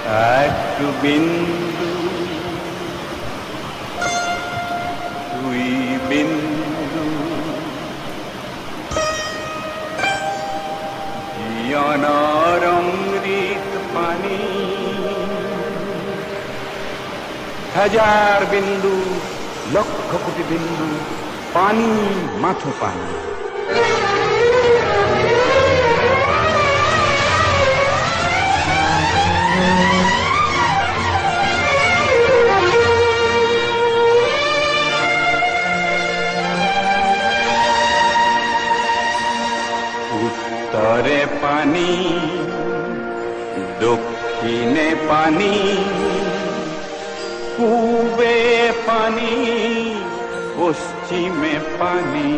এক বিন্দু দুই বিন্দু জীবনের অমৃত পানি হাজার বিন্দু লক্ষ কোটি বিন্দু পানি মাথো পানি উত্তরে পানি দক্ষিণে পানি পূবে পানি পশ্চিমে পানি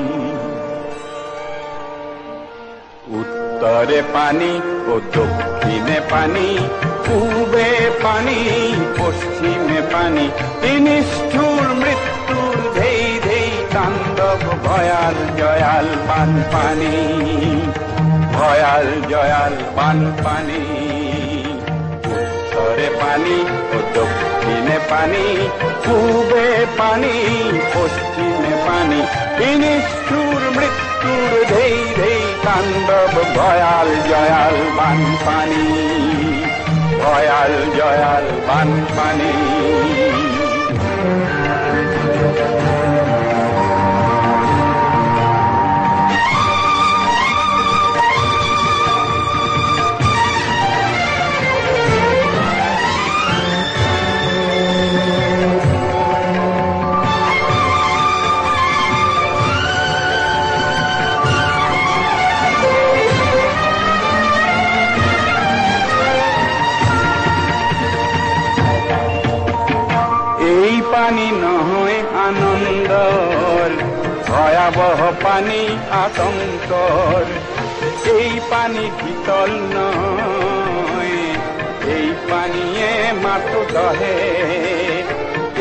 উত্তরে পানি ও দক্ষিণে পানি পূবে পানি পশ্চিমে পানি নিষ্ঠুর মৃত্যুর ধেই ধেই তাণ্ডব ভয়াল জয়াল বান পানি ভয়াল জয়াল বান পানি উত্তরে পানি ও দক্ষিণে পানি পূবে পানি পশ্চিমে পানি নিষ্ঠুর মৃত্যুর ধেই ধেই তাণ্ডব ভয়াল জয়াল বান পানি ভয়াল জয়াল বান পানি পানি নহয় আনন্দর ভয়াবহ পানি আতঙ্কর এই পানি শীতল নয় এই পানিয়ে মাথো দহে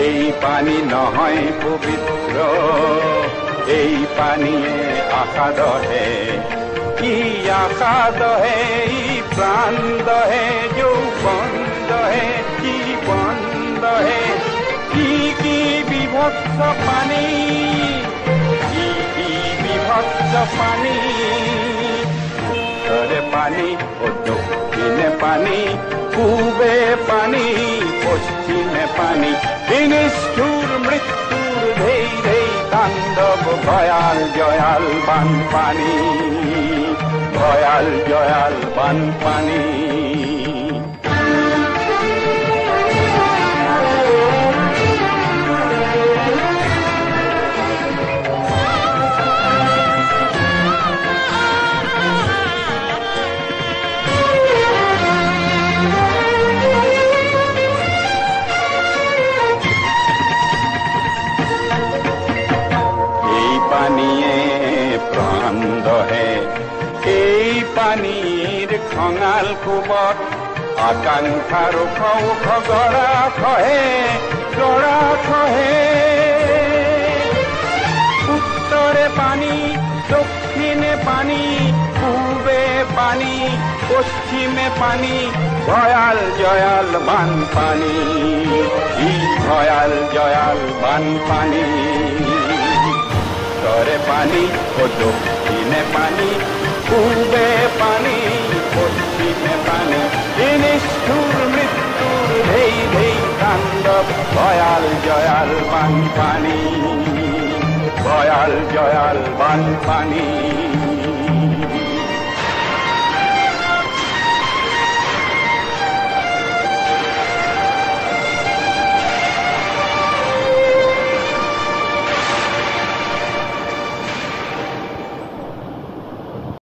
এই পানি নহয় পবিত্র এই পানিয়ে আশা দহে কি আশা দহে প্রাণ দহে যৌবন দহে জীবন দহে কি বিভৎস পানি কি বিভৎস পানি উত্তরে পানি ও দক্ষিণে পানি পূবে পানি পশ্চিমে পানি নিষ্ঠুর মৃত্যুর ধেই ধেই তাণ্ডব ভয়াল জয়াল বান পানি ভয়াল জয়াল বান পানি প্রাণ দহে এই পানির খঙাল কুবত আকাঙ্ক্ষার উখ গড়া খহে উত্তরে পানি দক্ষিণে পানি পূবে পানি পশ্চিমে পানি ভয়াল জয়াল বান পানি ভয়াল জয়াল বান পানি উত্তরে পানি ও দক্ষিণে পানি পূবে পানি পশ্চিমে পানি নিষ্ঠুর মৃত্যুর ধেই ধেই তাণ্ডব ভয়াল জয়াল বান পানি ভয়াল জয়াল বান পানি